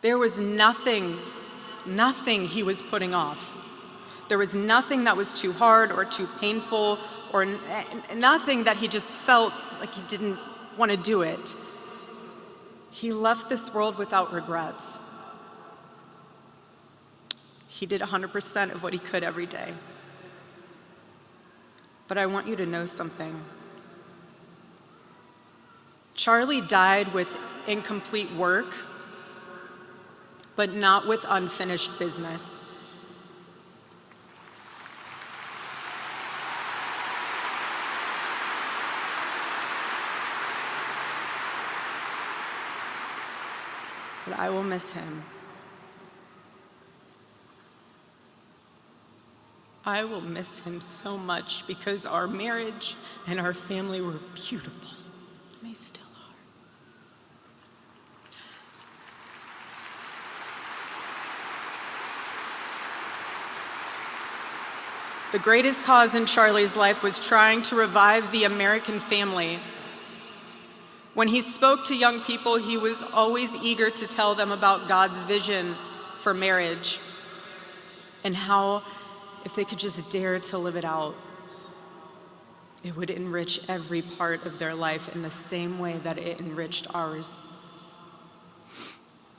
There was nothing he was putting off. There was nothing that was too hard or too painful, or nothing that he just felt like he didn't want to do it. He left this world without regrets. He did 100% of what he could every day. But I want you to know something. Charlie died with incomplete work, but not with unfinished business. But I will miss him. I will miss him so much because our marriage and our family were beautiful. And they still are. The greatest cause in Charlie's life was trying to revive the American family. When he spoke to young people, he was always eager to tell them about God's vision for marriage and how, if they could just dare to live it out, it would enrich every part of their life in the same way that it enriched ours.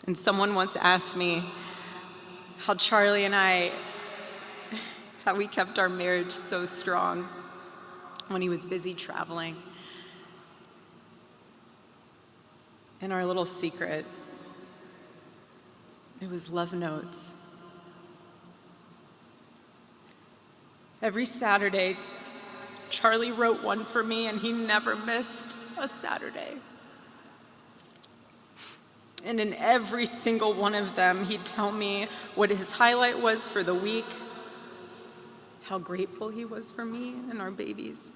And someone once asked me how Charlie and I, how we kept our marriage so strong when he was busy traveling. And our little secret, it was love notes. Every Saturday, Charlie wrote one for me, and he never missed a Saturday. And in every single one of them, he'd tell me what his highlight was for the week, how grateful he was for me and our babies.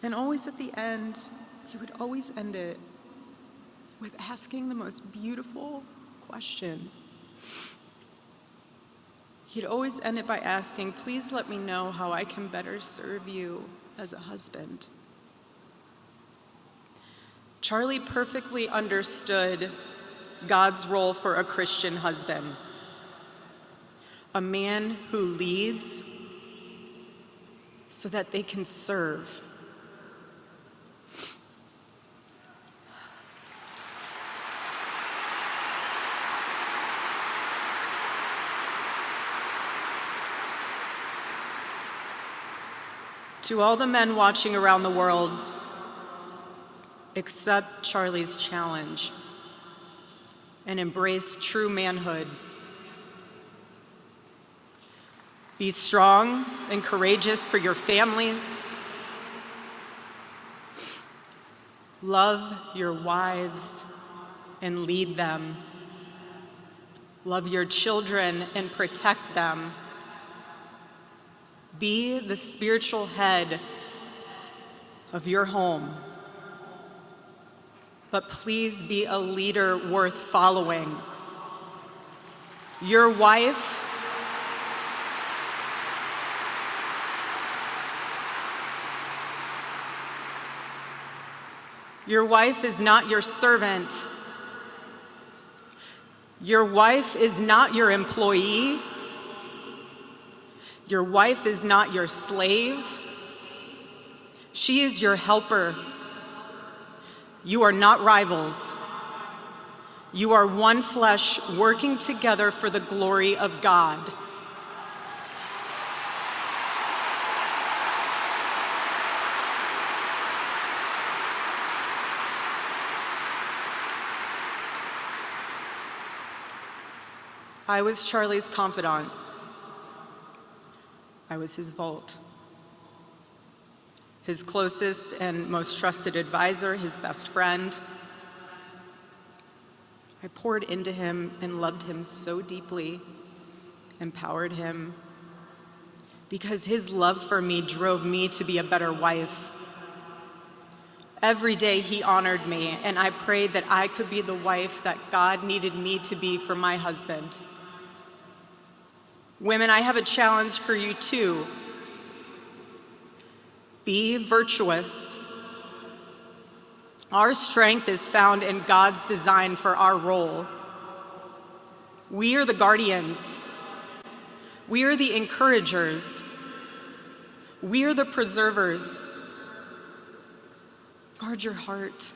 And always at the end, he would always end it with asking the most beautiful question. He'd always end it by asking, "Please let me know how I can better serve you as a husband." Charlie perfectly understood God's role for a Christian husband. A man who leads so that they can serve. To all the men watching around the world, accept Charlie's challenge and embrace true manhood. Be strong and courageous for your families. Love your wives and lead them. Love your children and protect them. Be the spiritual head of your home. But please be a leader worth following. Your wife is not your servant. Your wife is not your employee. Your wife is not your slave. She is your helper. You are not rivals. You are one flesh working together for the glory of God. I was Charlie's confidant. I was his vault, his closest and most trusted advisor, his best friend. I poured into him and loved him so deeply, empowered him, because his love for me drove me to be a better wife. Every day he honored me, and I prayed that I could be the wife that God needed me to be for my husband. Women, I have a challenge for you too. Be virtuous. Our strength is found in God's design for our role. We are the guardians. We are the encouragers. We are the preservers. Guard your heart.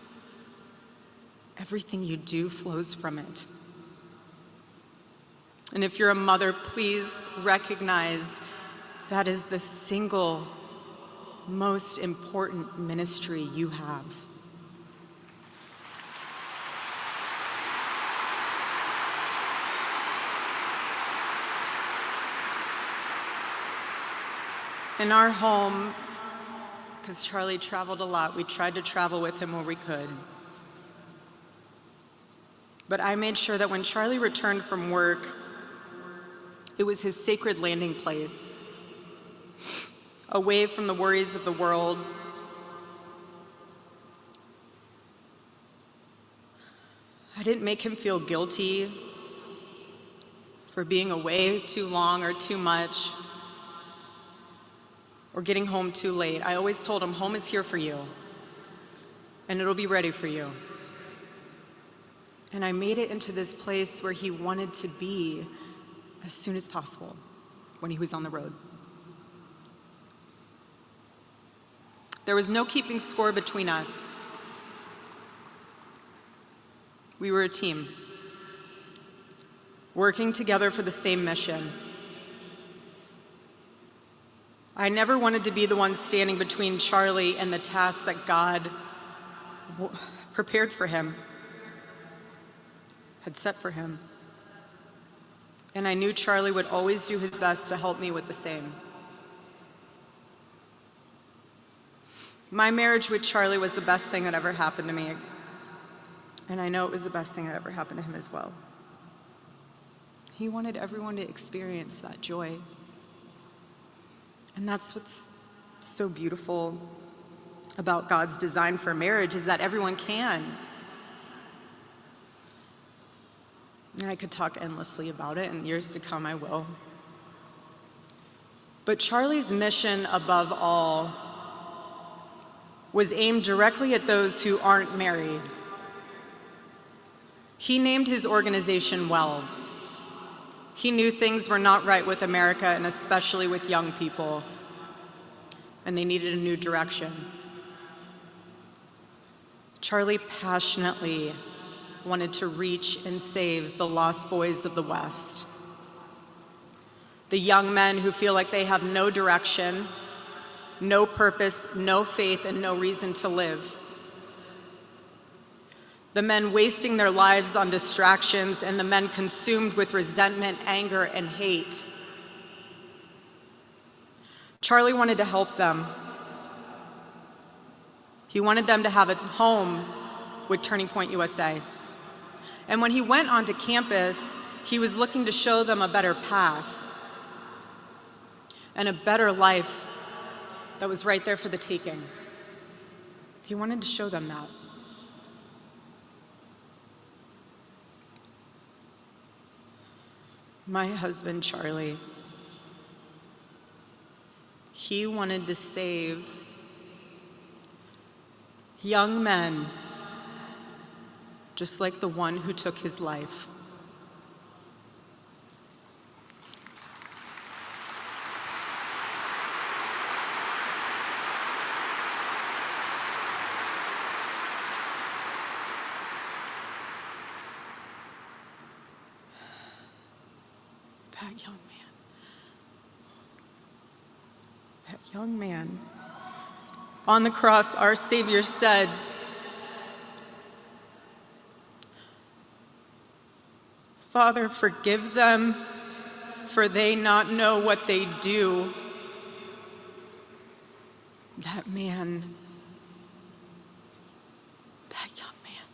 Everything you do flows from it. And if you're a mother, please recognize that is the single most important ministry you have. In our home, because Charlie traveled a lot, we tried to travel with him where we could. But I made sure that when Charlie returned from work, it was his sacred landing place, away from the worries of the world. I didn't make him feel guilty for being away too long or too much, or getting home too late. I always told him, home is here for you, and it'll be ready for you. And I made it into this place where he wanted to be as soon as possible when he was on the road. There was no keeping score between us. We were a team, working together for the same mission. I never wanted to be the one standing between Charlie and the task that God prepared for him, had set for him. And I knew Charlie would always do his best to help me with the same. My marriage with Charlie was the best thing that ever happened to me. And I know it was the best thing that ever happened to him as well. He wanted everyone to experience that joy. And that's what's so beautiful about God's design for marriage, is that everyone can. And I could talk endlessly about it, and years to come I will. But Charlie's mission above all was aimed directly at those who aren't married. He named his organization well. He knew things were not right with America, and especially with young people, and they needed a new direction. Charlie passionately wanted to reach and save the lost boys of the West, the young men who feel like they have no direction, no purpose, no faith, and no reason to live. The men wasting their lives on distractions, and the men consumed with resentment, anger, and hate. Charlie wanted to help them. He wanted them to have a home with Turning Point USA. And when he went onto campus, he was looking to show them a better path and a better life that was right there for the taking. He wanted to show them that. My husband, Charlie, he wanted to save young men just like the one who took his life. That young man, on the cross, our Savior said, "Father, forgive them, for they not know what they do." That man, that young man,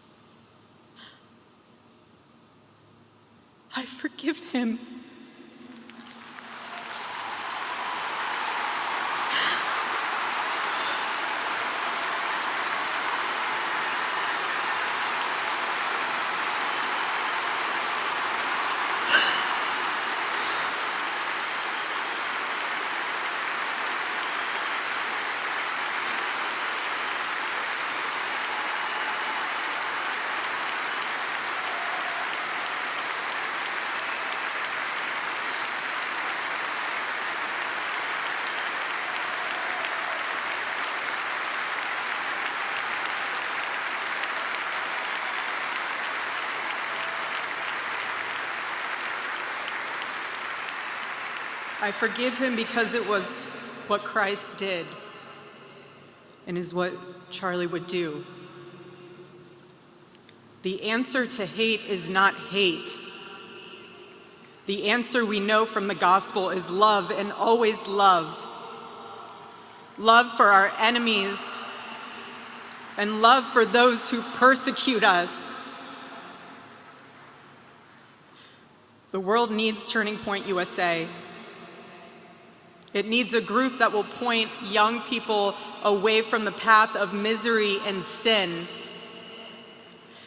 I forgive him. I forgive him because it was what Christ did and is what Charlie would do. The answer to hate is not hate. The answer we know from the gospel is love, and always love. Love for our enemies and love for those who persecute us. The world needs Turning Point USA. It needs a group that will point young people away from the path of misery and sin.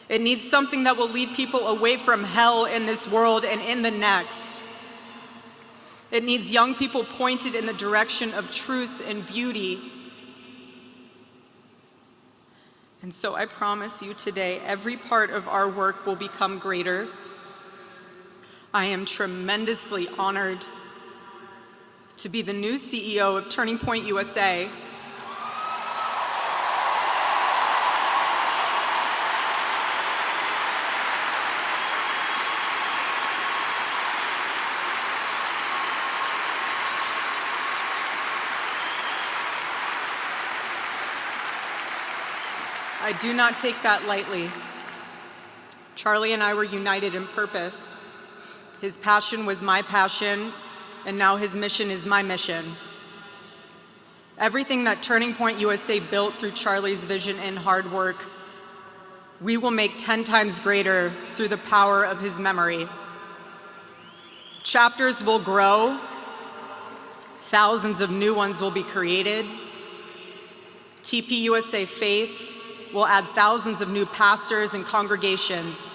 It needs something that will lead people away from hell in this world and in the next. It needs young people pointed in the direction of truth and beauty. And so I promise you today, every part of our work will become greater. I am tremendously honored to be the new CEO of Turning Point USA. I do not take that lightly. Charlie and I were united in purpose. His passion was my passion, and now his mission is my mission. Everything that Turning Point USA built through Charlie's vision and hard work, we will make 10 times greater through the power of his memory. Chapters will grow, thousands of new ones will be created. TPUSA Faith will add thousands of new pastors and congregations.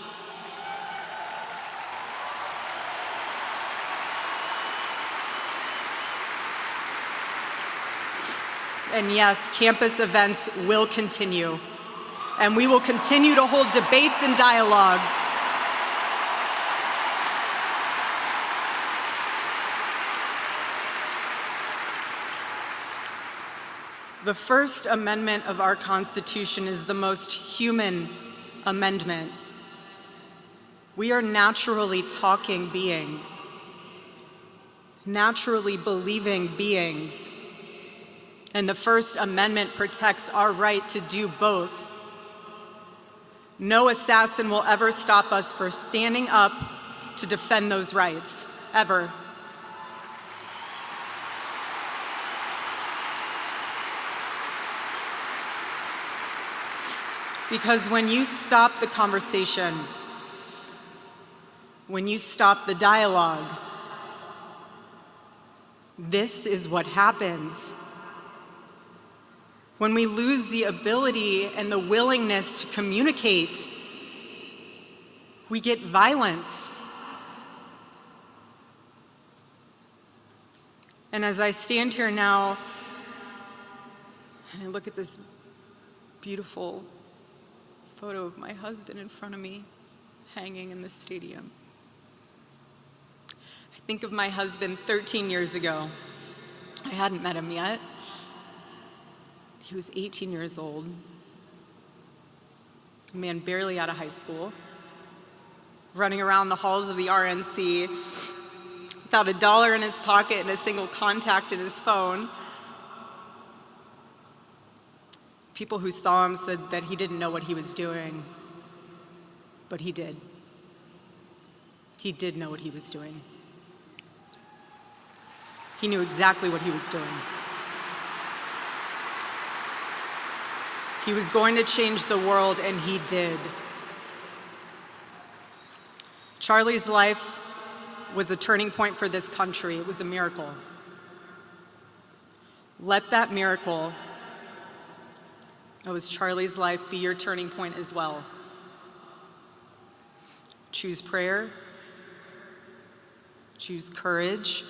And yes, campus events will continue, and we will continue to hold debates and dialogue. The First Amendment of our Constitution is the most human amendment. We are naturally talking beings, naturally believing beings. And the First Amendment protects our right to do both. No assassin will ever stop us from standing up to defend those rights, ever. Because when you stop the conversation, when you stop the dialogue, this is what happens. When we lose the ability and the willingness to communicate, we get violence. And as I stand here now, and I look at this beautiful photo of my husband in front of me, hanging in the stadium, I think of my husband 13 years ago. I hadn't met him yet. He was 18 years old, a man barely out of high school, running around the halls of the RNC without $1 in his pocket and a single contact in his phone. People who saw him said that he didn't know what he was doing, but he did. He did know what he was doing. He knew exactly what he was doing. He was going to change the world, and he did. Charlie's life was a turning point for this country. It was a miracle. Let that miracle, that was Charlie's life, be your turning point as well. Choose prayer. Choose courage.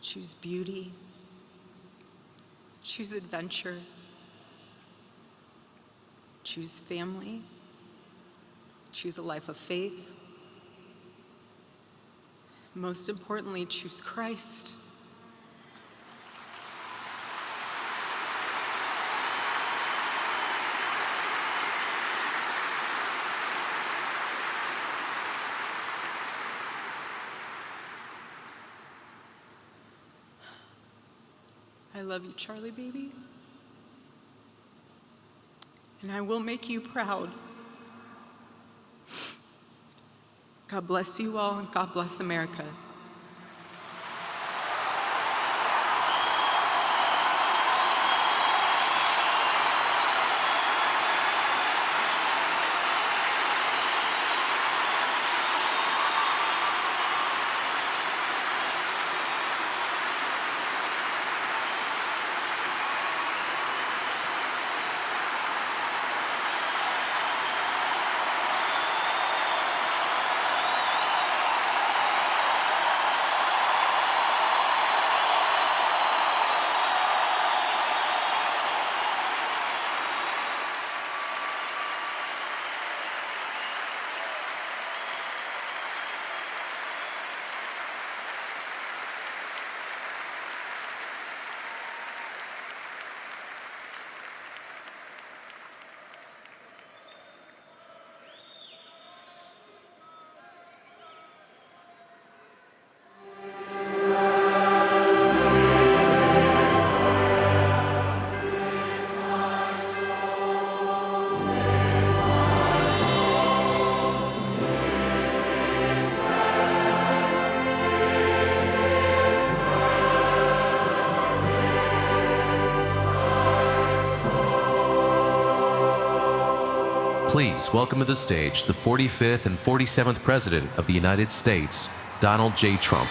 Choose beauty. Choose adventure. Choose family. Choose a life of faith. Most importantly, choose Christ. I love you, Charlie, baby. And I will make you proud. God bless you all, and God bless America. Please welcome to the stage the 45th and 47th President of the United States, Donald J. Trump.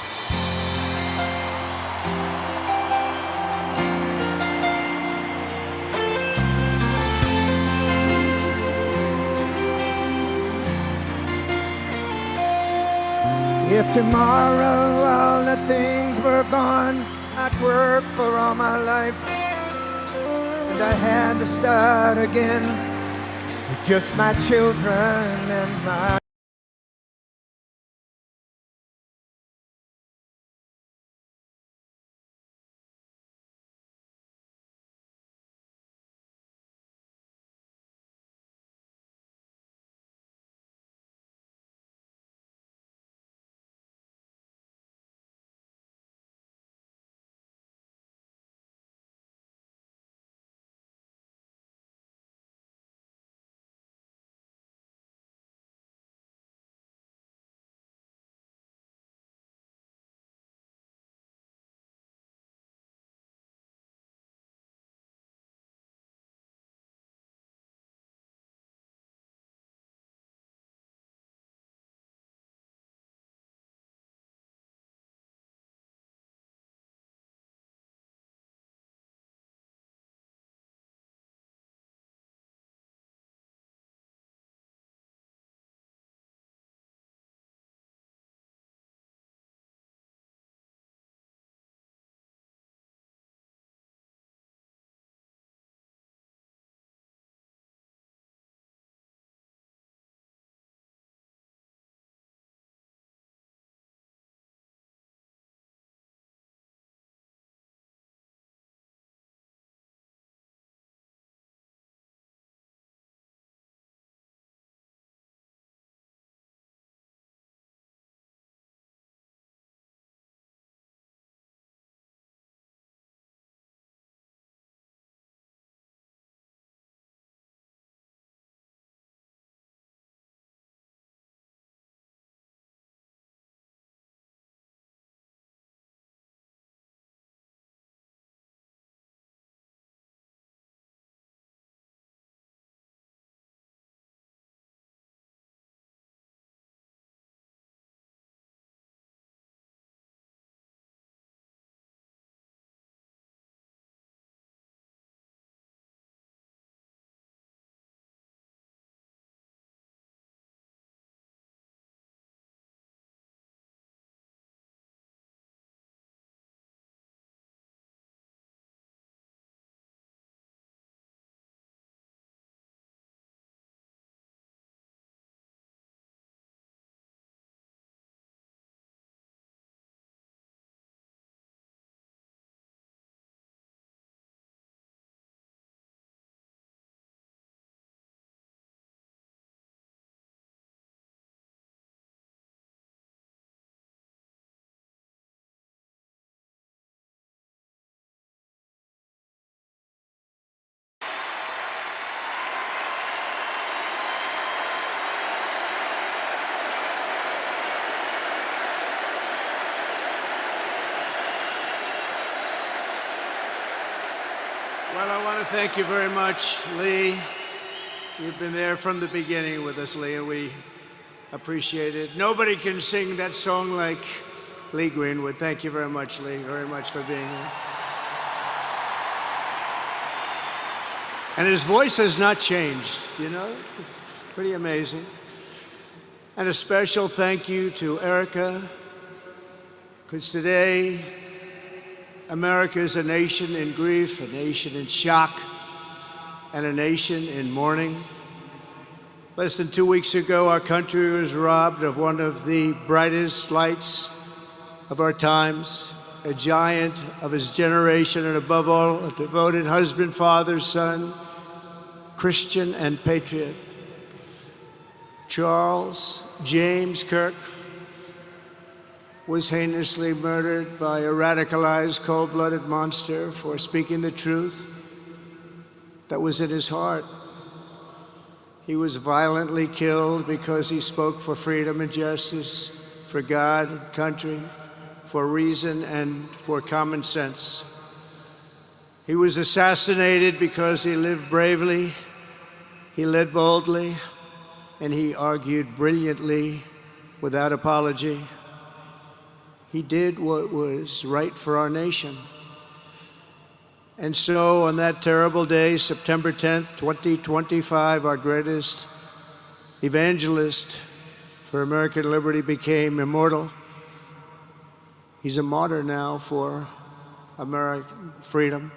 If tomorrow all the things were gone, I'd work for all my life, and I had to start again with just my children and my want to thank you very much, Lee. You've been there from the beginning with us, Lee, and we appreciate it. Nobody can sing that song like Lee Greenwood. Thank you very much, Lee, very much for being here. And his voice has not changed, you know? Pretty amazing. And a special thank you to Erika, because today, America is a nation in grief, a nation in shock, and a nation in mourning. Less than 2 weeks ago, our country was robbed of one of the brightest lights of our times, a giant of his generation, and above all, a devoted husband, father, son, Christian, and patriot. Charles James Kirk was heinously murdered by a radicalized, cold-blooded monster for speaking the truth that was in his heart. He was violently killed because he spoke for freedom and justice, for God and country, for reason and for common sense. He was assassinated because he lived bravely, he led boldly, and he argued brilliantly without apology. He did what was right for our nation. And so on that terrible day, September 10th, 2025, our greatest evangelist for American liberty became immortal. He's a martyr now for American freedom.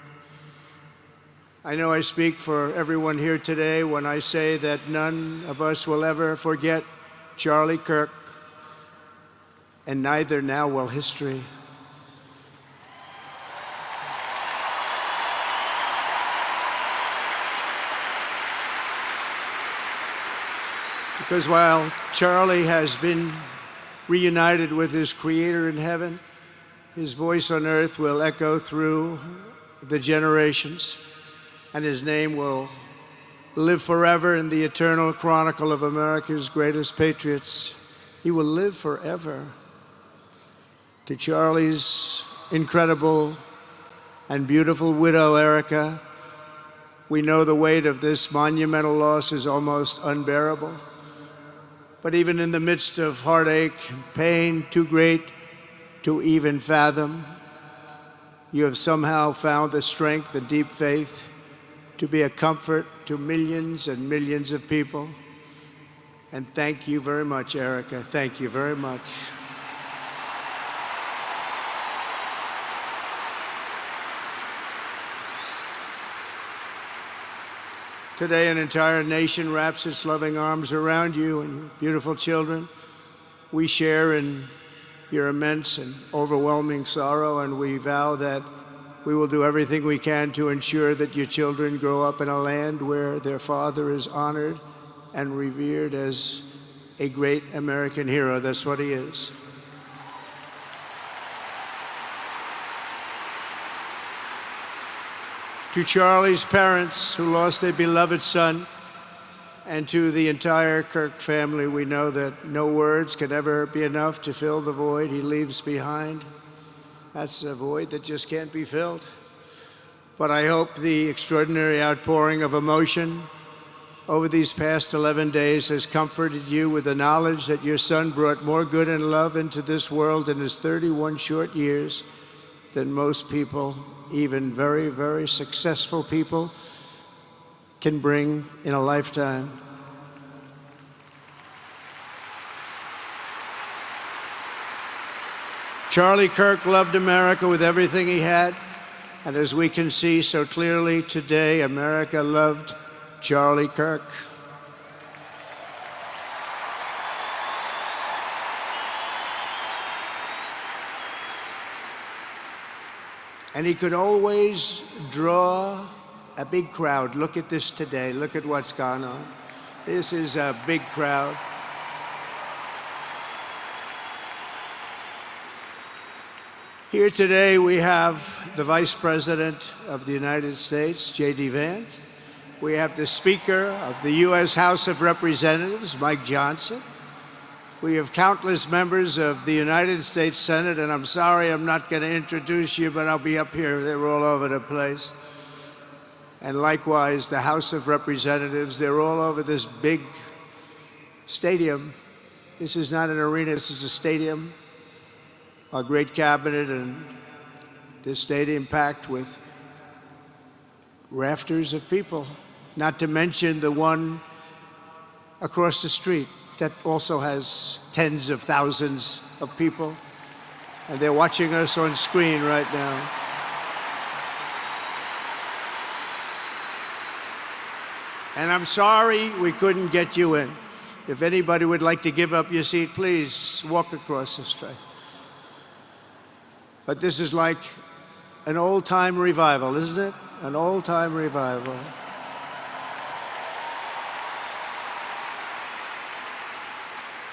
I know I speak for everyone here today when I say that none of us will ever forget Charlie Kirk, and neither now will history. Because while Charlie has been reunited with his Creator in heaven, his voice on earth will echo through the generations, and his name will live forever in the eternal chronicle of America's greatest patriots. He will live forever. To Charlie's incredible and beautiful widow, Erika, we know the weight of this monumental loss is almost unbearable. But even in the midst of heartache and pain too great to even fathom, you have somehow found the strength and deep faith to be a comfort to millions and millions of people. And thank you very much, Erika. Thank you very much. Today, an entire nation wraps its loving arms around you and your beautiful children. We share in your immense and overwhelming sorrow, and we vow that we will do everything we can to ensure that your children grow up in a land where their father is honored and revered as a great American hero. That's what he is. To Charlie's parents who lost their beloved son, and to the entire Kirk family, we know that no words can ever be enough to fill the void he leaves behind. That's a void that just can't be filled. But I hope the extraordinary outpouring of emotion over these past 11 days has comforted you with the knowledge that your son brought more good and love into this world in his 31 short years than most people, even very, very successful people, can bring in a lifetime. Charlie Kirk loved America with everything he had, and as we can see so clearly today, America loved Charlie Kirk. And he could always draw a big crowd. Look at this today. Look at what's gone on. This is a big crowd. Here today we have the Vice President of the United States, JD Vance. We have the Speaker of the U.S. House of Representatives, Mike Johnson. We have countless members of the United States Senate, and I'm sorry I'm not going to introduce you, but I'll be up here. They're all over the place. and likewise the House of Representatives. They're all over this big stadium. This is not an arena, this is a stadium. Our great cabinet and this stadium packed with rafters of people, not to mention the one across the street that also has tens of thousands of people, and they're watching us on screen right now. And I'm sorry we couldn't get you in. If anybody would like to give up your seat, please walk across the street. But this is like an old-time revival, isn't it? An old-time revival.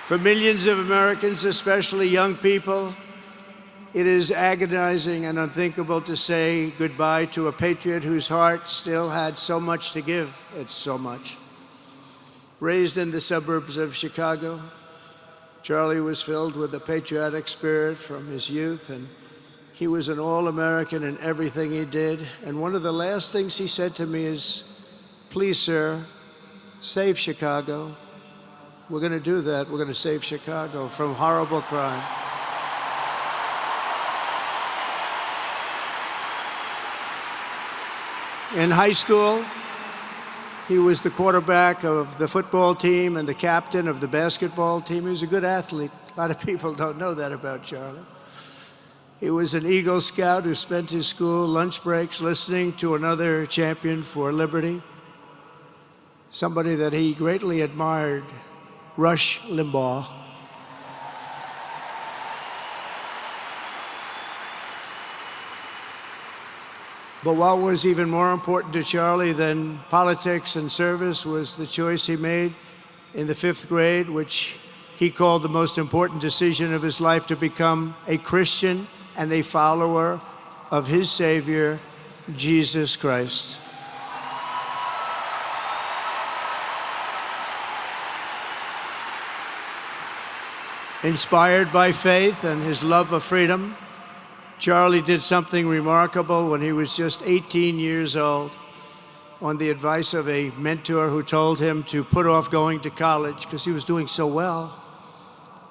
For millions of Americans, especially young people, it is agonizing and unthinkable to say goodbye to a patriot whose heart still had so much to give. It's so much. Raised in the suburbs of Chicago, Charlie was filled with a patriotic spirit from his youth, and he was an all-American in everything he did. And one of the last things he said to me is, "Please, sir, save Chicago." We're going to do that. We're going to save Chicago from horrible crime. In high school, he was the quarterback of the football team and the captain of the basketball team. He was a good athlete. A lot of people don't know that about Charlie. He was an Eagle Scout who spent his school lunch breaks listening to another champion for liberty, somebody that he greatly admired, Rush Limbaugh. But what was even more important to Charlie than politics and service was the choice he made in the 5th grade, which he called the most important decision of his life, to become a Christian and a follower of his Savior, Jesus Christ. Inspired by faith and his love of freedom, Charlie did something remarkable when he was just 18 years old. On the advice of a mentor who told him to put off going to college because he was doing so well,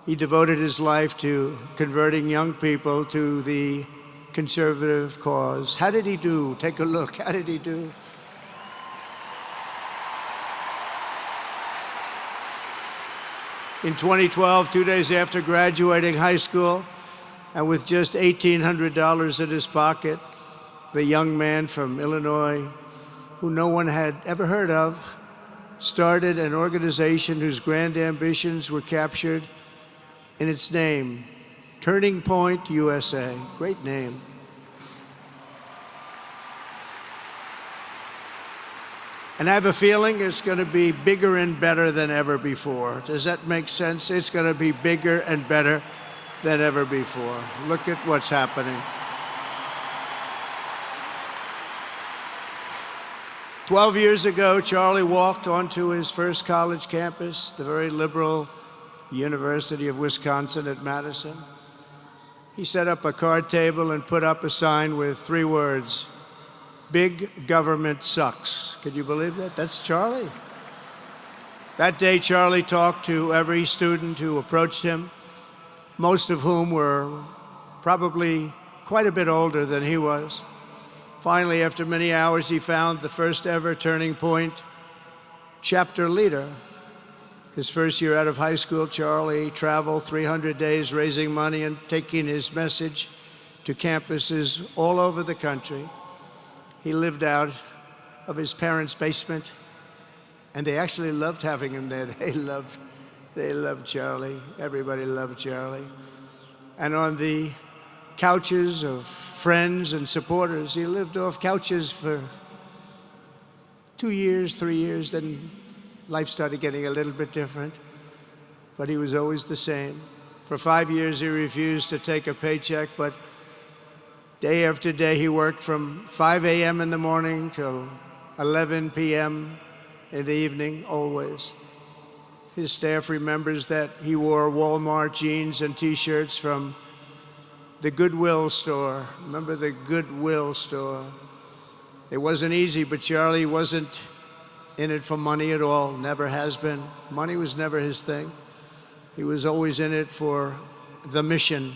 he devoted his life to converting young people to the conservative cause. How did he do? Take a look. How did he do? In 2012, 2 days after graduating high school, and with just $1,800 in his pocket, the young man from Illinois, who no one had ever heard of, started an organization whose grand ambitions were captured in its name, Turning Point USA. Great name. And I have a feeling it's going to be bigger and better than ever before. Does that make sense? It's going to be bigger and better than ever before. Look at what's happening. 12 years ago, Charlie walked onto his first college campus, the very liberal University of Wisconsin at Madison. He set up a card table and put up a sign with 3 words: "Big government sucks." Could you believe that? That's Charlie. That day, Charlie talked to every student who approached him, most of whom were probably quite a bit older than he was. Finally, after many hours, he found the first ever Turning Point chapter leader. His first year out of high school, Charlie traveled 300 days raising money and taking his message to campuses all over the country. He lived out of his parents' basement, and they actually loved having him there. They loved Charlie. Everybody loved Charlie. And on the couches of friends and supporters, he lived off couches for 2 years, 3 years, then life started getting a little bit different, but he was always the same. For 5 years, he refused to take a paycheck, but day after day, he worked from 5 a.m. in the morning till 11 p.m. in the evening, always. His staff remembers that he wore Walmart jeans and T-shirts from the Goodwill store. Remember the Goodwill store? It wasn't easy, but Charlie wasn't in it for money at all, never has been. Money was never his thing. He was always in it for the mission.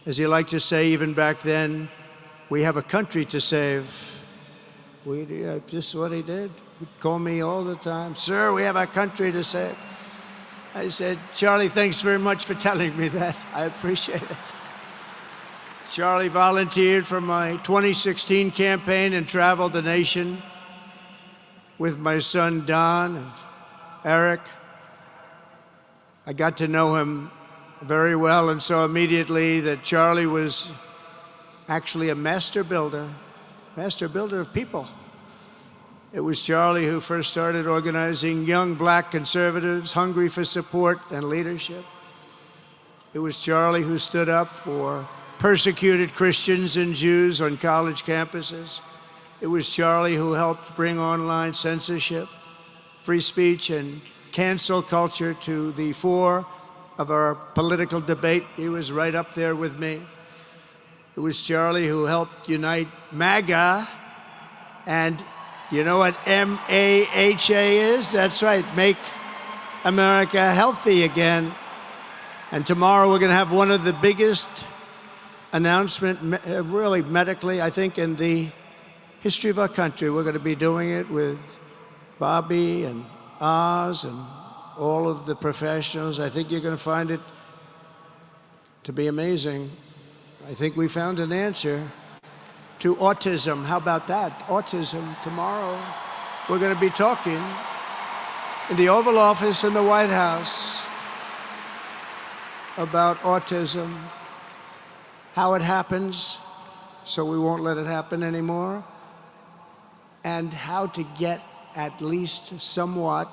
As he liked to say even back then, we have a country to save. Just what he did. He'd call me all the time, sir, we have a country to save. I said, Charlie, thanks very much for telling me that. I appreciate it. Charlie volunteered for my 2016 campaign and traveled the nation with my son, Don, and Eric. I got to know him very well and saw immediately that Charlie was actually a master builder of people. It was Charlie who first started organizing young black conservatives hungry for support and leadership. It was Charlie who stood up for persecuted Christians and Jews on college campuses. It was Charlie who helped bring online censorship, free speech, and cancel culture to the fore of our political debate. He was right up there with me. It was Charlie who helped unite MAGA, and you know what M-A-H-A is? That's right, Make America Healthy Again. And tomorrow we're gonna have one of the biggest announcement, really medically, I think, in the history of our country. We're going to be doing it with Bobby and Oz and all of the professionals. I think you're going to find it to be amazing. I think we found an answer to autism. How about that? Autism tomorrow. We're going to be talking in the Oval Office in the White House about autism, how it happens, so we won't let it happen anymore, and how to get at least somewhat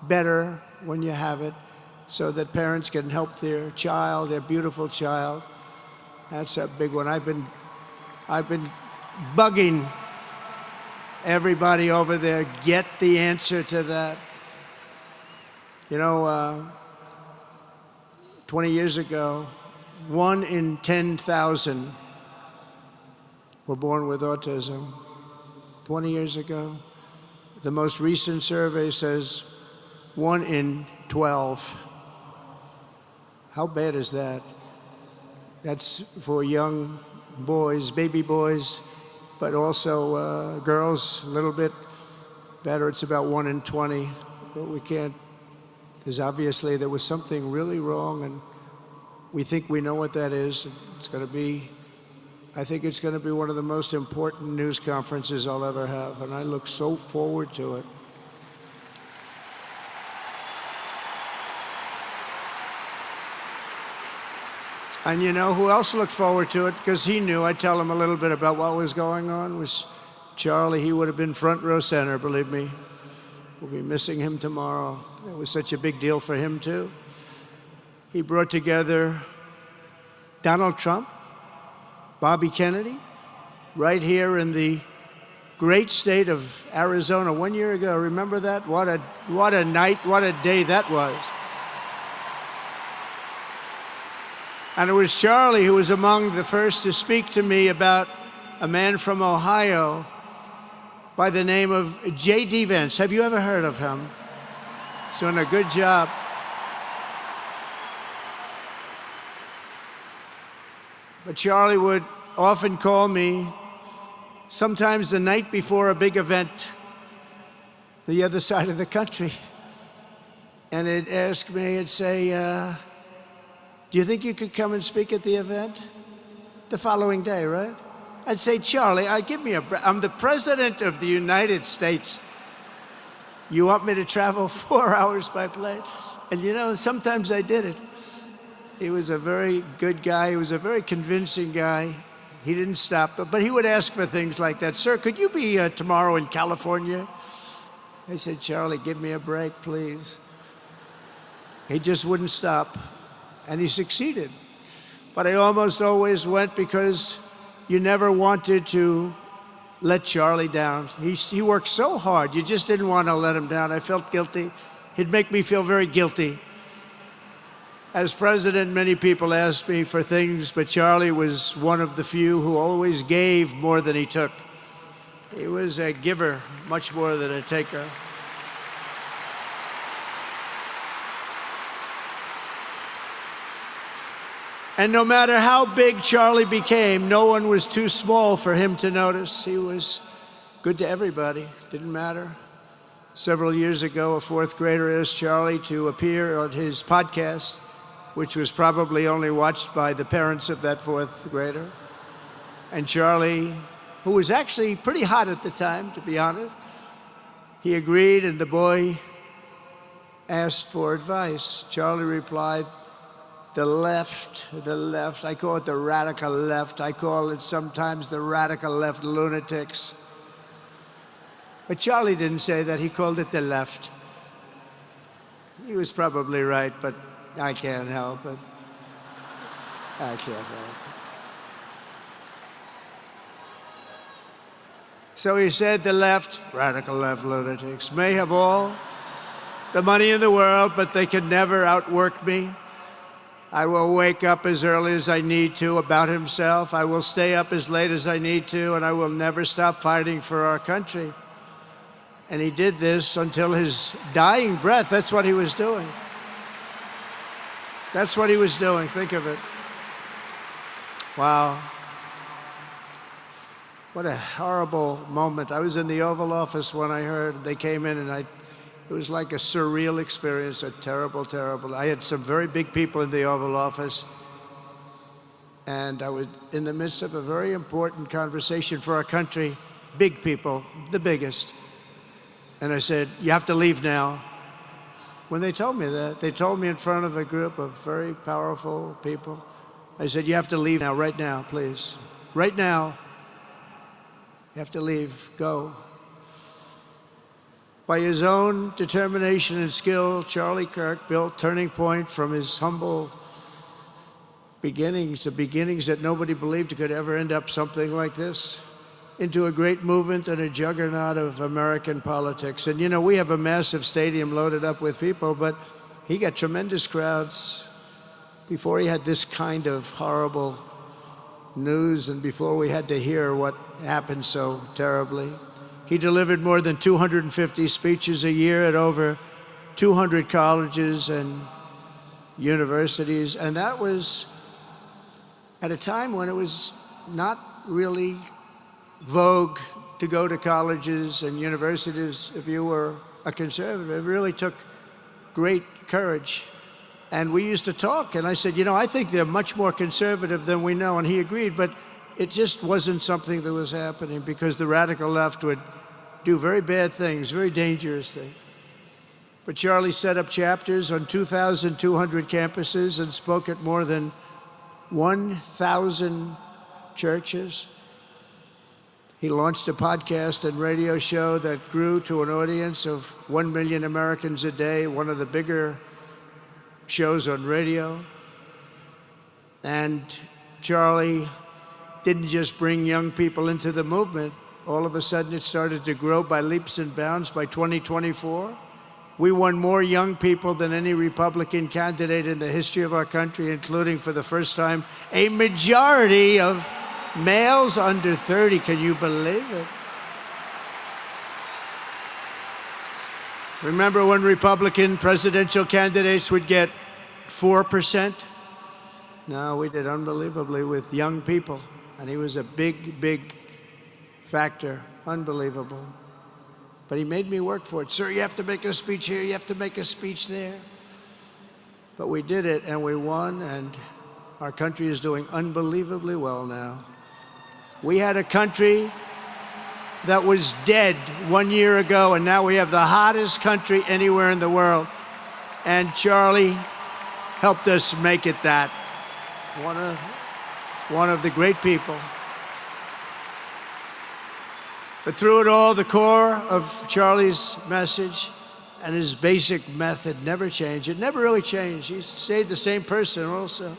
better when you have it, so that parents can help their child, their beautiful child. That's a big one. I've been bugging everybody over there, get the answer to that. You know, 20 years ago, 1 in 10,000 were born with autism. 20 years ago. The most recent survey says 1 in 12. How bad is that? That's for young boys, baby boys, but also girls, a little bit better. It's about 1 in 20. But we can't, because obviously there was something really wrong, and we think we know what that is. It's going to be, I think it's going to be one of the most important news conferences I'll ever have, and I look so forward to it. And you know who else looked forward to it? Because he knew. I'd tell him a little bit about what was going on. Was Charlie. He would have been front row center, believe me. We'll be missing him tomorrow. It was such a big deal for him, too. He brought together Donald Trump, Bobby Kennedy, right here in the great state of Arizona 1 year ago. Remember that? What a night, what a day that was. And it was Charlie who was among the first to speak to me about a man from Ohio by the name of JD Vance. Have you ever heard of him? He's doing a good job. But Charlie would often call me, sometimes the night before a big event, the other side of the country. And he'd ask me, he'd say, do you think you could come and speak at the event? The following day, right? I'd say, Charlie, give me a break. I'm the President of the United States. You want me to travel 4 hours by plane? And you know, sometimes I did it. He was a very good guy. He was a very convincing guy. He didn't stop, but he would ask for things like that. Sir, could you be tomorrow in California? I said, Charlie, give me a break, please. He just wouldn't stop, and he succeeded. But I almost always went because you never wanted to let Charlie down. He worked so hard, you just didn't want to let him down. I felt guilty. He'd make me feel very guilty. As president, many people asked me for things, but Charlie was one of the few who always gave more than he took. He was a giver much more than a taker. And no matter how big Charlie became, no one was too small for him to notice. He was good to everybody, didn't matter. Several years ago, a fourth grader asked Charlie to appear on his podcast, which was probably only watched by the parents of that fourth grader. And Charlie, who was actually pretty hot at the time, to be honest, he agreed, and the boy asked for advice. Charlie replied, the left, I call it the radical left. I call it sometimes the radical left lunatics. But Charlie didn't say that, he called it the left. He was probably right, but I can't help it. I can't help it. So he said the left, radical left lunatics, may have all the money in the world, but they can never outwork me. I will wake up as early as I need to about himself. I will stay up as late as I need to, and I will never stop fighting for our country. And he did this until his dying breath. That's what he was doing. That's what he was doing. Think of it. Wow. What a horrible moment. I was in the Oval Office when I heard they came in, and it was like a surreal experience, a terrible, terrible. I had some very big people in the Oval Office, and I was in the midst of a very important conversation for our country, big people, the biggest. And I said, you have to leave now. When they told me that, they told me in front of a group of very powerful people. I said, you have to leave now, right now, please. Right now, you have to leave, go. By his own determination and skill, Charlie Kirk built Turning Point from his humble beginnings, the beginnings that nobody believed could ever end up something like this, into a great movement and a juggernaut of American politics. And you know, we have a massive stadium loaded up with people, but he got tremendous crowds before he had this kind of horrible news and before we had to hear what happened so terribly. He delivered more than 250 speeches a year at over 200 colleges and universities, and that was at a time when it was not really vogue to go to colleges and universities if you were a conservative. It really took great courage. And we used to talk, and I said, you know, I think they're much more conservative than we know, and he agreed, but it just wasn't something that was happening because the radical left would do very bad things, very dangerous things. But Charlie set up chapters on 2,200 campuses and spoke at more than 1,000 churches. He launched a podcast and radio show that grew to an audience of 1 million Americans a day, one of the bigger shows on radio. And Charlie didn't just bring young people into the movement. All of a sudden, it started to grow by leaps and bounds. By 2024, we won more young people than any Republican candidate in the history of our country, including, for the first time, a majority of males under 30. Can you believe it? Remember when Republican presidential candidates would get 4%? No, we did unbelievably with young people. And he was a big, big factor. Unbelievable. But he made me work for it. Sir, you have to make a speech here, you have to make a speech there. But we did it, and we won, and our country is doing unbelievably well now. We had a country that was dead 1 year ago, and now we have the hottest country anywhere in the world. And Charlie helped us make it that. One of the great people. But through it all, the core of Charlie's message and his basic method never changed. It never really changed. He stayed the same person also.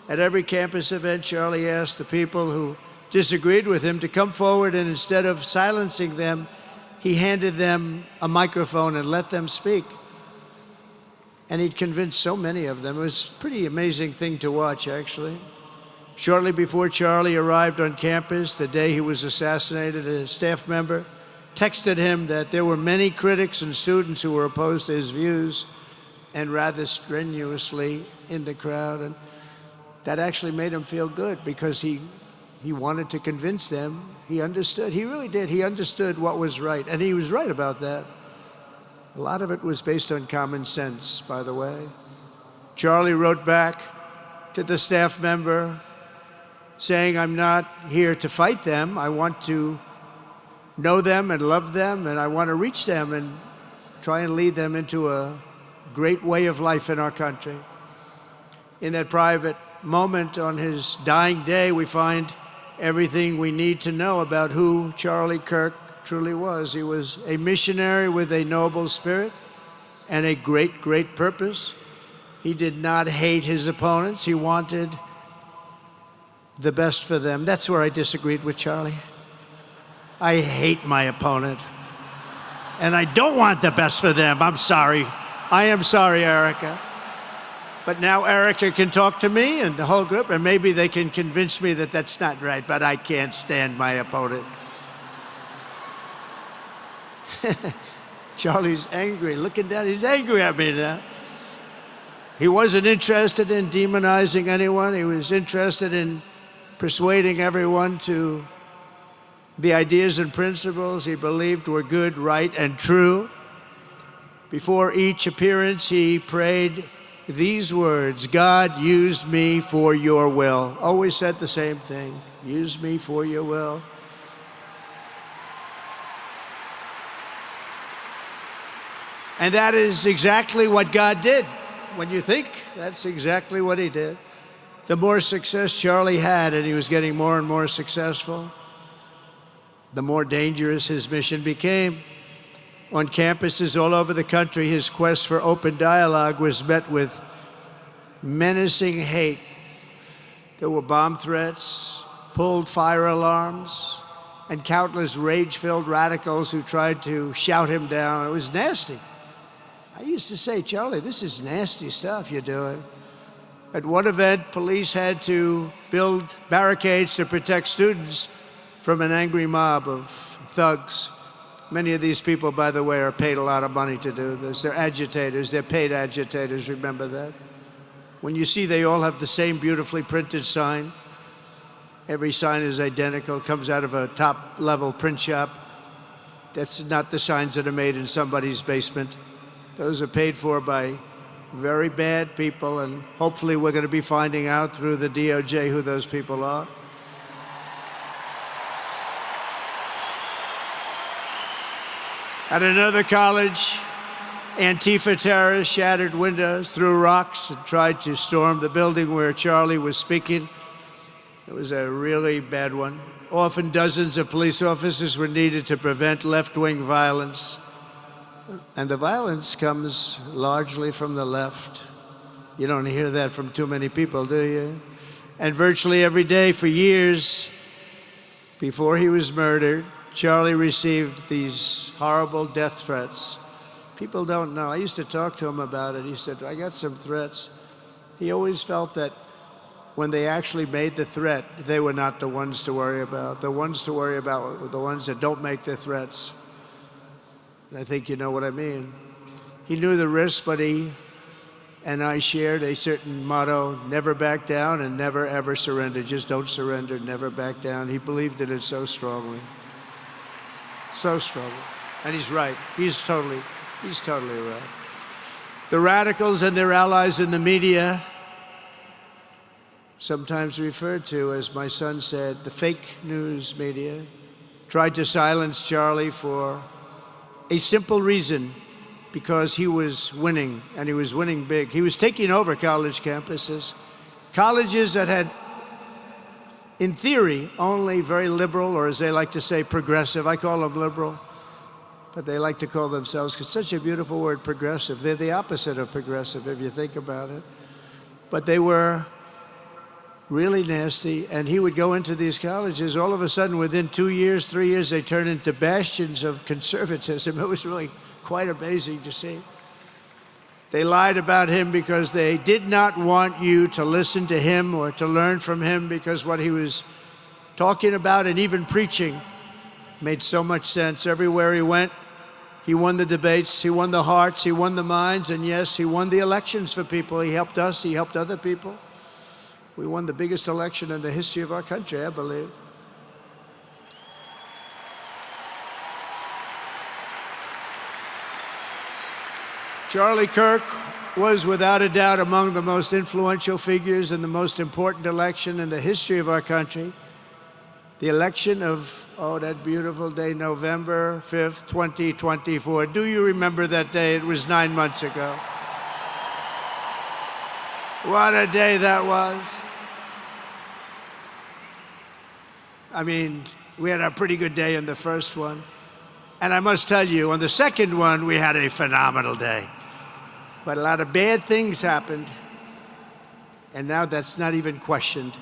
At every campus event, Charlie asked the people who disagreed with him to come forward, and instead of silencing them, he handed them a microphone and let them speak. And he'd convinced so many of them. It was a pretty amazing thing to watch, actually. Shortly before Charlie arrived on campus, the day he was assassinated, a staff member texted him that there were many critics and students who were opposed to his views and rather strenuously in the crowd. And that actually made him feel good because he wanted to convince them. He understood. He really did. He understood what was right. And he was right about that. A lot of it was based on common sense, by the way. Charlie wrote back to the staff member saying, "I'm not here to fight them. I want to know them and love them, and I want to reach them and try and lead them into a great way of life in our country." In that private moment on his dying day, we find everything we need to know about who Charlie Kirk truly was. He was a missionary with a noble spirit and a great, great purpose. He did not hate his opponents. He wanted the best for them. That's where I disagreed with Charlie. I hate my opponent, and I don't want the best for them. I'm sorry. I am sorry, Erika. But now Erika can talk to me and the whole group, and maybe they can convince me that that's not right, but I can't stand my opponent. Charlie's angry. Looking down, he's angry at me now. He wasn't interested in demonizing anyone. He was interested in persuading everyone to the ideas and principles he believed were good, right, and true. Before each appearance, he prayed these words: "God, use me for your will." Always said the same thing: use me for your will. And that is exactly what God did. When you think, that's exactly what he did. The more success Charlie had, and he was getting more and more successful, the more dangerous his mission became. On campuses all over the country, his quest for open dialogue was met with menacing hate. There were bomb threats, pulled fire alarms, and countless rage-filled radicals who tried to shout him down. It was nasty. I used to say, "Charlie, this is nasty stuff you're doing." At one event, police had to build barricades to protect students from an angry mob of thugs. Many of these people, by the way, are paid a lot of money to do this. They're agitators. They're paid agitators. Remember that. When you see they all have the same beautifully printed sign, every sign is identical, comes out of a top-level print shop. That's not the signs that are made in somebody's basement. Those are paid for by very bad people, and hopefully we're going to be finding out through the DOJ who those people are. At another college, Antifa terrorists shattered windows, threw rocks, and tried to storm the building where Charlie was speaking. It was a really bad one. Often dozens of police officers were needed to prevent left-wing violence. And the violence comes largely from the left. You don't hear that from too many people, do you? And virtually every day for years before he was murdered, Charlie received these horrible death threats. People don't know. I used to talk to him about it. He said, "I got some threats." He always felt that when they actually made the threat, they were not the ones to worry about. The ones to worry about were the ones that don't make the threats. And I think you know what I mean. He knew the risk, but he and I shared a certain motto: never back down and never ever surrender. Just don't surrender, never back down. He believed in it so strongly. So strongly. And he's right. He's totally right. The radicals and their allies in the media, sometimes referred to, as my son said, the fake news media, tried to silence Charlie for a simple reason: because he was winning, and he was winning big. He was taking over college campuses, colleges that had, in theory, only very liberal, or as they like to say, progressive. I call them liberal, but they like to call themselves, because such a beautiful word, progressive. They're the opposite of progressive, if you think about it. But they were really nasty, and he would go into these colleges. All of a sudden, within 2 years, 3 years, they turned into bastions of conservatism. It was really quite amazing to see. They lied about him because they did not want you to listen to him or to learn from him, because what he was talking about and even preaching made so much sense. Everywhere he went, he won the debates, he won the hearts, he won the minds, and yes, he won the elections for people. He helped us, he helped other people. We won the biggest election in the history of our country, I believe. Charlie Kirk was without a doubt among the most influential figures in the most important election in the history of our country. The election of, oh, that beautiful day, November 5th, 2024. Do you remember that day? It was 9 months ago. What a day that was. I mean, we had a pretty good day on the first one. And I must tell you, on the second one, we had a phenomenal day. But a lot of bad things happened. And now that's not even questioned.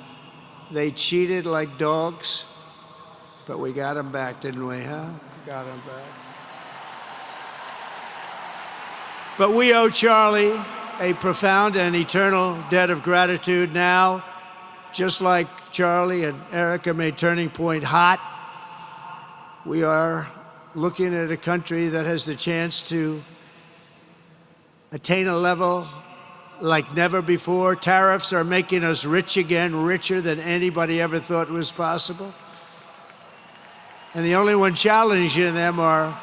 They cheated like dogs, but we got them back, didn't we, huh? Got them back. But we owe Charlie a profound and eternal debt of gratitude now. Just like Charlie and Erika made Turning Point hot, we are looking at a country that has the chance to attain a level like never before. Tariffs are making us rich again, richer than anybody ever thought was possible. And the only one challenging them are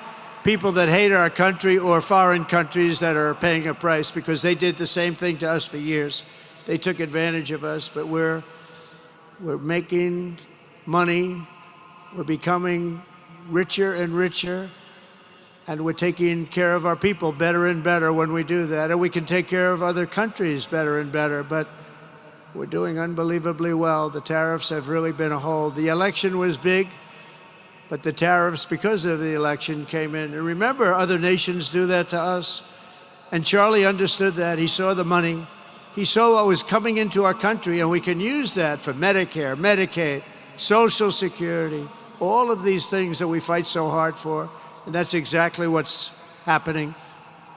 people that hate our country or foreign countries that are paying a price, because they did the same thing to us for years. They took advantage of us, but we're making money, we're becoming richer and richer, and we're taking care of our people better and better when we do that. And we can take care of other countries better and better, but we're doing unbelievably well. The tariffs have really been a hold. The election was big, but the tariffs, because of the election, came in. And remember, other nations do that to us. And Charlie understood that. He saw the money. He saw what was coming into our country, and we can use that for Medicare, Medicaid, Social Security, all of these things that we fight so hard for. And that's exactly what's happening.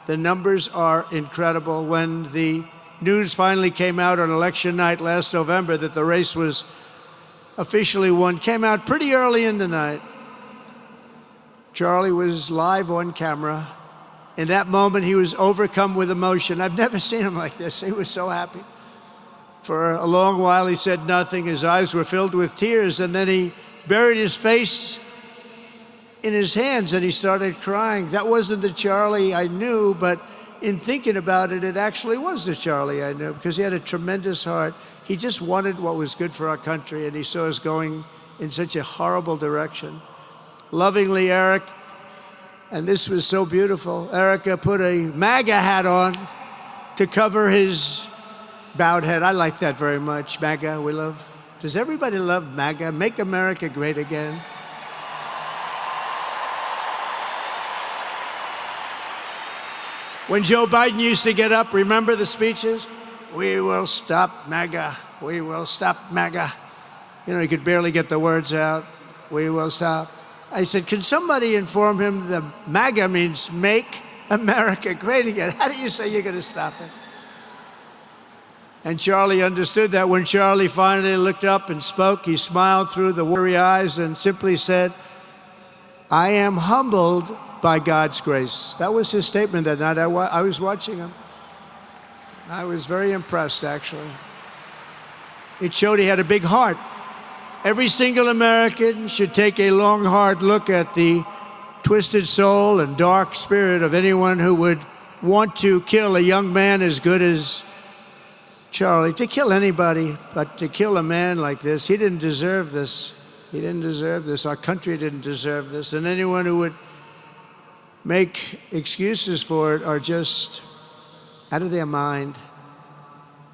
The numbers are incredible. When the news finally came out on election night last November that the race was officially won, came out pretty early in the night. Charlie was live on camera. In that moment, he was overcome with emotion. I've never seen him like this. He was so happy. For a long while, he said nothing. His eyes were filled with tears, and then he buried his face in his hands and he started crying. That wasn't the Charlie I knew, but in thinking about it, it actually was the Charlie I knew, because he had a tremendous heart. He just wanted what was good for our country, and he saw us going in such a horrible direction. Lovingly, Eric, and this was so beautiful, Erika put a MAGA hat on to cover his bowed head. I like that very much. MAGA, we love. Does everybody love MAGA? Make America Great Again. When Joe Biden used to get up, remember the speeches? We will stop MAGA. We will stop MAGA. You know, he could barely get the words out. We will stop. I said, can somebody inform him that MAGA means Make America Great Again? How do you say you're going to stop it? And Charlie understood that. When Charlie finally looked up and spoke, he smiled through the weary eyes and simply said, I am humbled by God's grace. That was his statement that night. I was watching him. I was very impressed, actually. It showed he had a big heart. Every single American should take a long, hard look at the twisted soul and dark spirit of anyone who would want to kill a young man as good as Charlie. To kill anybody, but to kill a man like this, he didn't deserve this. He didn't deserve this. Our country didn't deserve this. And anyone who would make excuses for it are just out of their mind.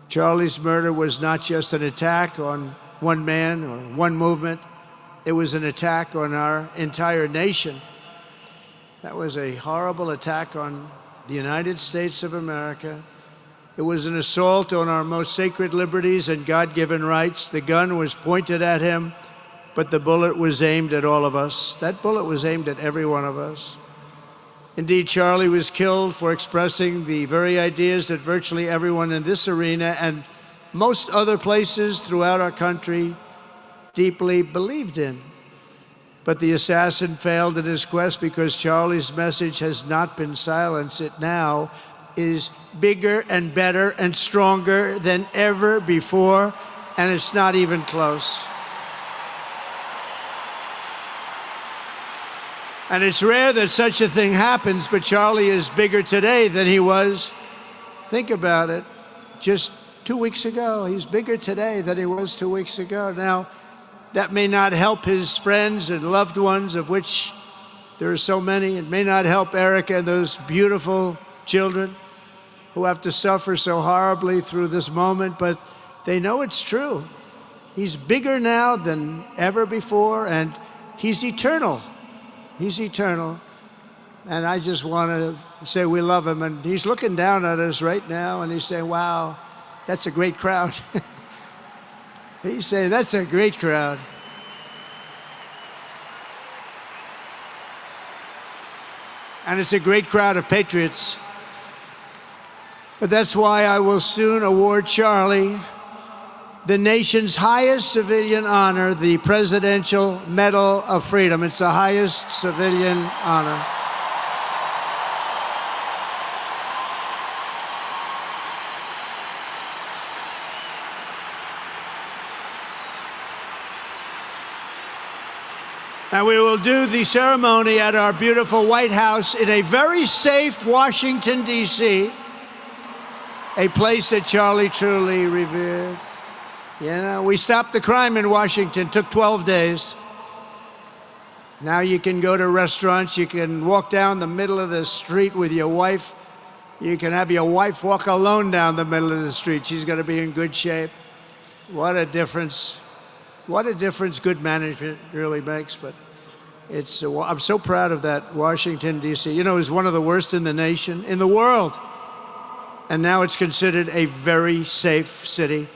Charlie's murder was not just an attack on one man or one movement. It was an attack on our entire nation. That was a horrible attack on the United States of America. It was an assault on our most sacred liberties and God-given rights. The gun was pointed at him, but the bullet was aimed at all of us. That bullet was aimed at every one of us. Indeed, Charlie was killed for expressing the very ideas that virtually everyone in this arena and most other places throughout our country deeply believed in. But the assassin failed in his quest because Charlie's message has not been silenced. It now is bigger and better and stronger than ever before, and it's not even close. And it's rare that such a thing happens, but Charlie is bigger today than he was, think about it, just 2 weeks ago. He's bigger today than he was 2 weeks ago. Now, that may not help his friends and loved ones, of which there are so many. It may not help Erika and those beautiful children who have to suffer so horribly through this moment, but they know it's true. He's bigger now than ever before, and he's eternal. He's eternal. And I just want to say we love him. And he's looking down at us right now, and he's saying, wow, that's a great crowd. He's saying, that's a great crowd. And it's a great crowd of patriots. But that's why I will soon award Charlie the nation's highest civilian honor, the Presidential Medal of Freedom. It's the highest civilian honor. And we will do the ceremony at our beautiful White House in a very safe Washington, D.C., a place that Charlie truly revered. You know, we stopped the crime in Washington, took 12 days. Now you can go to restaurants, you can walk down the middle of the street with your wife. You can have your wife walk alone down the middle of the street. She's going to be in good shape. What a difference. What a difference good management really makes. But it's, I'm so proud of that Washington, D.C. You know, it's one of the worst in the nation, in the world. And now it's considered a very safe city.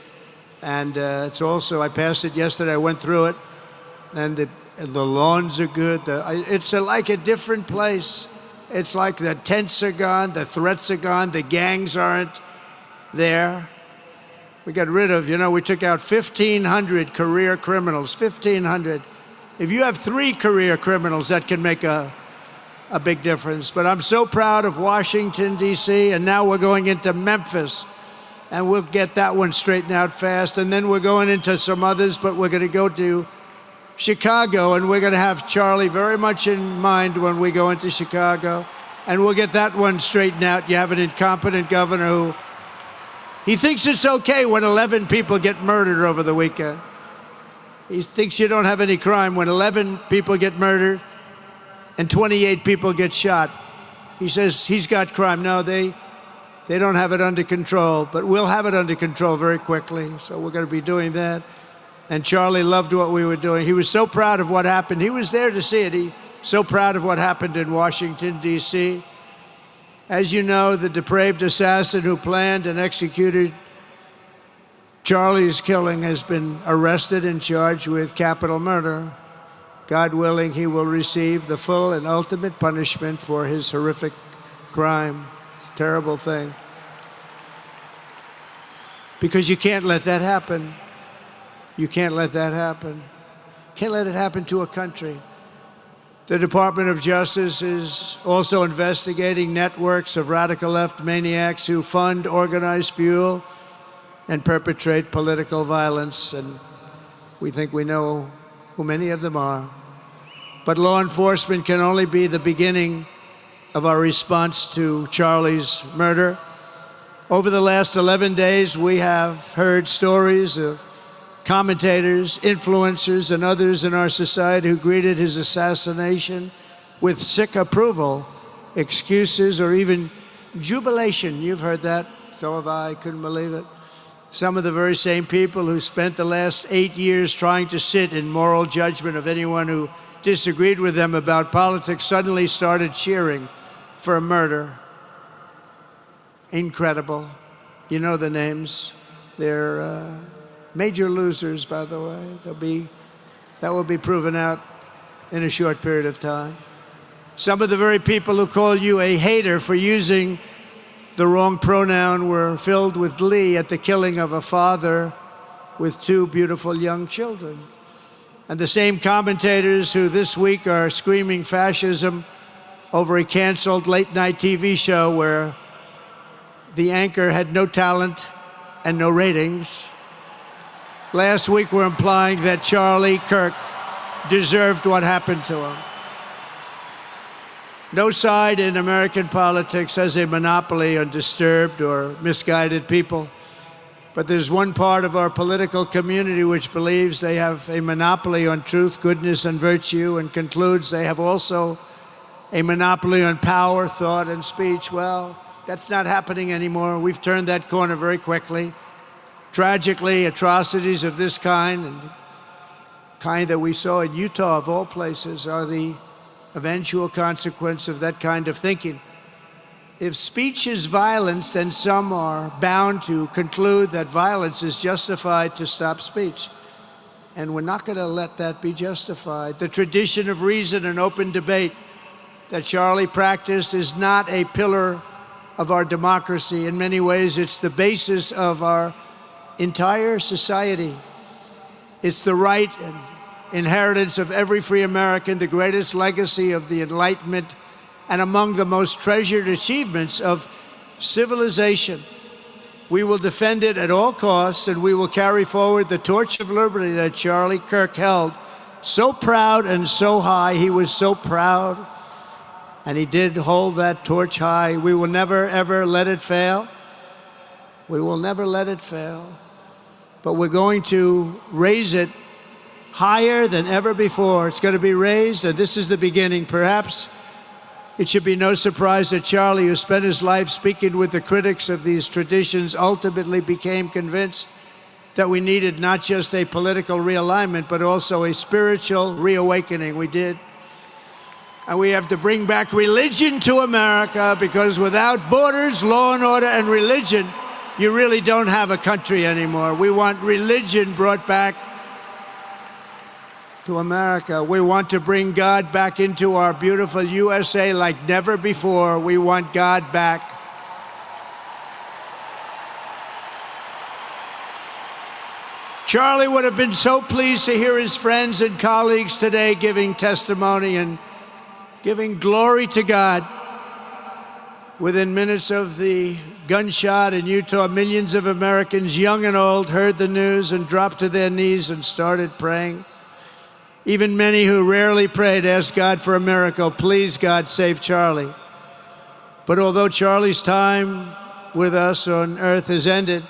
And it's also, I passed it yesterday, I went through it, and the lawns are good. It's like a different place. It's like the tents are gone, the threats are gone, the gangs aren't there. We got rid of, you know, we took out 1,500 career criminals, 1,500. If you have 3 career criminals, that can make a big difference. But I'm so proud of Washington, D.C., and now we're going into Memphis. And we'll get that one straightened out fast. And then we're going into some others, but we're going to go to Chicago, and we're going to have Charlie very much in mind when we go into Chicago. And we'll get that one straightened out. You have an incompetent governor who, he thinks it's okay when 11 people get murdered over the weekend. He thinks you don't have any crime when 11 people get murdered and 28 people get shot. He says he's got crime. No, they don't have it under control, but we'll have it under control very quickly. So we're going to be doing that. And Charlie loved what we were doing. He was so proud of what happened. He was there to see it. He's so proud of what happened in Washington, D.C. As you know, the depraved assassin who planned and executed Charlie's killing has been arrested and charged with capital murder. God willing, he will receive the full and ultimate punishment for his horrific crime. It's a terrible thing. Because you can't let that happen. You can't let that happen. Can't let it happen to a country. The Department of Justice is also investigating networks of radical left maniacs who fund, organize, fuel, and perpetrate political violence. And we think we know who many of them are. But law enforcement can only be the beginning of our response to Charlie's murder. Over the last 11 days, we have heard stories of commentators, influencers, and others in our society who greeted his assassination with sick approval, excuses, or even jubilation. You've heard that. So have I. Couldn't believe it. Some of the very same people who spent the last 8 years trying to sit in moral judgment of anyone who disagreed with them about politics suddenly started cheering for a murder. Incredible. You know the names. They're major losers, by the way. That will be proven out in a short period of time. Some of the very people who call you a hater for using the wrong pronoun were filled with glee at the killing of a father with 2 beautiful young children. And the same commentators who this week are screaming fascism over a canceled late-night TV show where the anchor had no talent and no ratings, last week were implying that Charlie Kirk deserved what happened to him. No side in American politics has a monopoly on disturbed or misguided people. But there's one part of our political community which believes they have a monopoly on truth, goodness, and virtue, and concludes they have also a monopoly on power, thought, and speech. Well, that's not happening anymore. We've turned that corner very quickly. Tragically, atrocities of this kind, and the kind that we saw in Utah, of all places, are the eventual consequence of that kind of thinking. If speech is violence, then some are bound to conclude that violence is justified to stop speech. And we're not going to let that be justified. The tradition of reason and open debate that Charlie practiced is not a pillar of our democracy. In many ways, it's the basis of our entire society. It's the right and inheritance of every free American, the greatest legacy of the Enlightenment, and among the most treasured achievements of civilization. We will defend it at all costs, and we will carry forward the torch of liberty that Charlie Kirk held so proud and so high. He was so proud, and he did hold that torch high. We will never, ever let it fail. We will never let it fail. But we're going to raise it higher than ever before. It's going to be raised, and this is the beginning. Perhaps it should be no surprise that Charlie, who spent his life speaking with the critics of these traditions, ultimately became convinced that we needed not just a political realignment, but also a spiritual reawakening. We did. And we have to bring back religion to America, because without borders, law and order, and religion, you really don't have a country anymore. We want religion brought back to America. We want to bring God back into our beautiful USA like never before. We want God back. Charlie would have been so pleased to hear his friends and colleagues today giving testimony and giving glory to God. Within minutes of the gunshot in Utah, millions of Americans, young and old, heard the news and dropped to their knees and started praying. Even many who rarely prayed asked God for a miracle. Please, God, save Charlie. But although Charlie's time with us on earth has ended,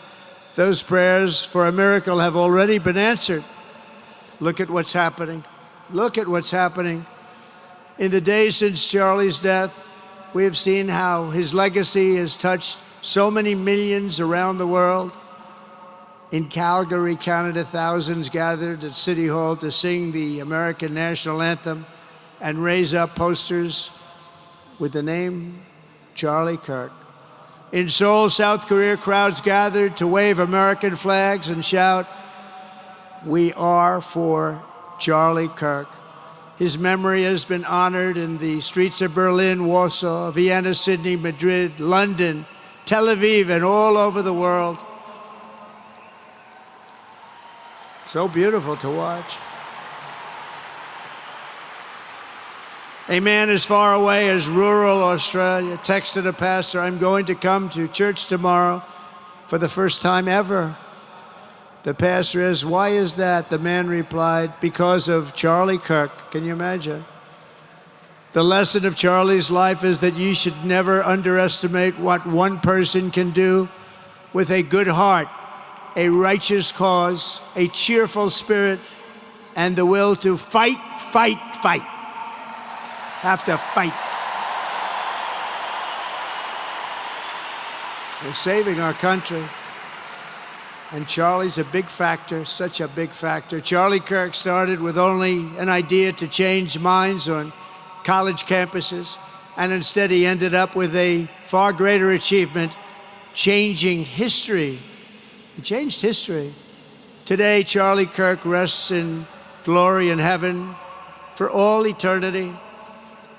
those prayers for a miracle have already been answered. Look at what's happening. Look at what's happening. In the days since Charlie's death, we have seen how his legacy has touched so many millions around the world. In Calgary, Canada, thousands gathered at City Hall to sing the American national anthem and raise up posters with the name Charlie Kirk. In Seoul, South Korea, crowds gathered to wave American flags and shout, "We are for Charlie Kirk." His memory has been honored in the streets of Berlin, Warsaw, Vienna, Sydney, Madrid, London, Tel Aviv, and all over the world. So beautiful to watch. A man as far away as rural Australia texted a pastor, "I'm going to come to church tomorrow for the first time ever." The pastor asked, "Why is that?" The man replied, "Because of Charlie Kirk." Can you imagine? The lesson of Charlie's life is that you should never underestimate what one person can do with a good heart, a righteous cause, a cheerful spirit, and the will to fight, fight, fight. Have to fight. We're saving our country. And Charlie's a big factor, such a big factor. Charlie Kirk started with only an idea to change minds on college campuses, and instead he ended up with a far greater achievement, changing history. He changed history. Today, Charlie Kirk rests in glory in heaven for all eternity.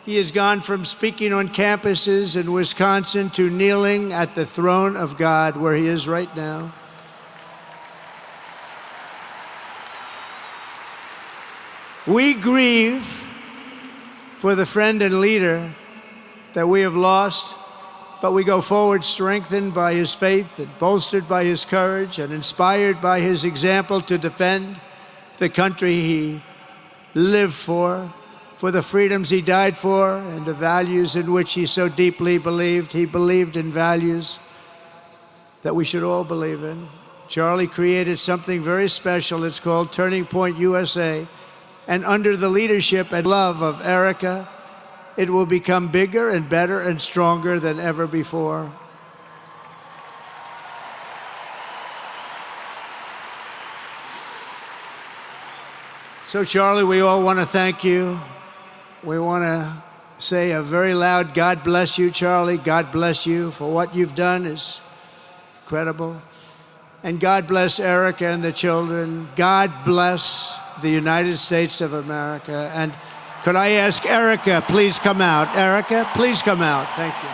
He has gone from speaking on campuses in Wisconsin to kneeling at the throne of God, where he is right now. We grieve for the friend and leader that we have lost, but we go forward strengthened by his faith and bolstered by his courage and inspired by his example to defend the country he lived for the freedoms he died for, and the values in which he so deeply believed. He believed in values that we should all believe in. Charlie created something very special. It's called Turning Point USA. And under the leadership and love of Erika, it will become bigger and better and stronger than ever before. So, Charlie, we all want to thank you. We want to say a very loud God bless you, Charlie. God bless you for what you've done is incredible. And God bless Erika and the children. God bless the United States of America. And could I ask Erika, please come out. Erika, please come out. Thank you.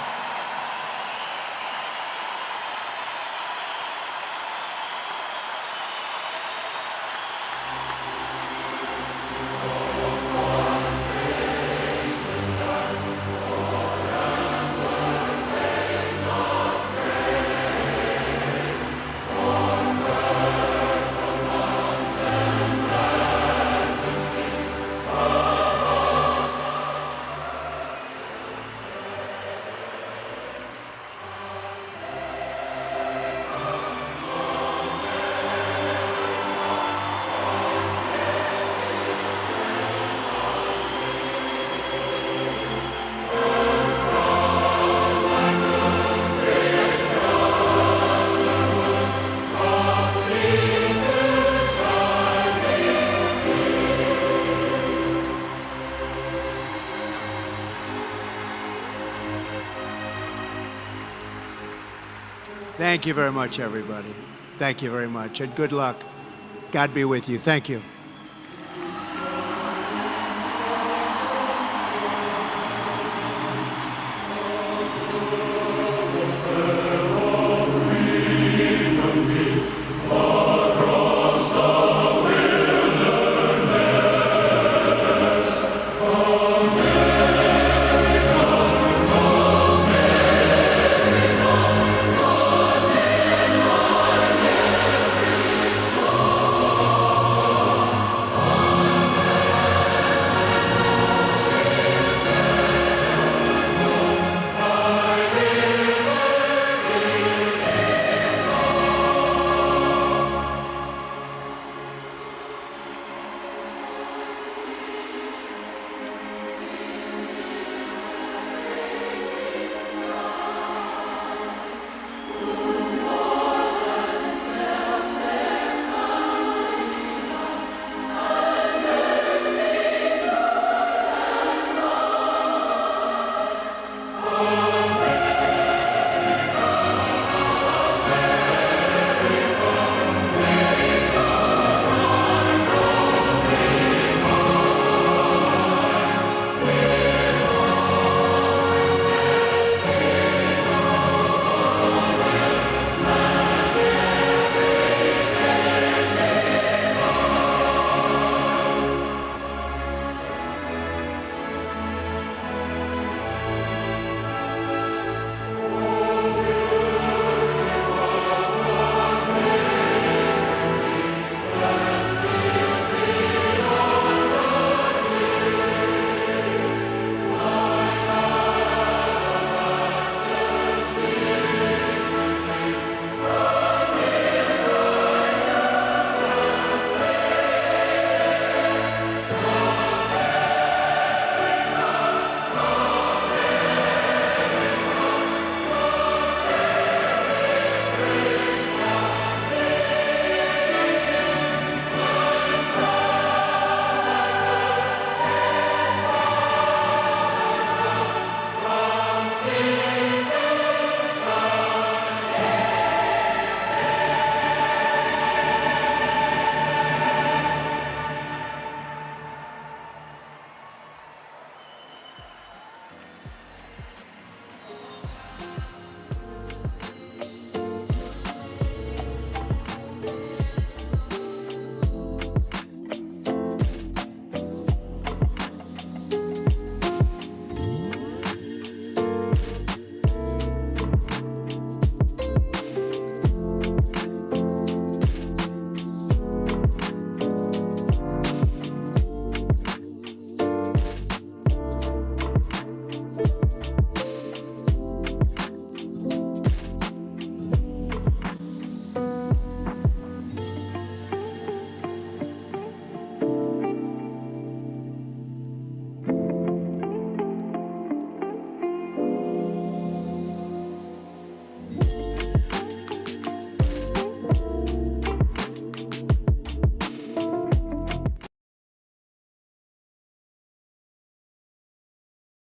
Thank you very much, everybody. Thank you very much, and good luck. God be with you. Thank you.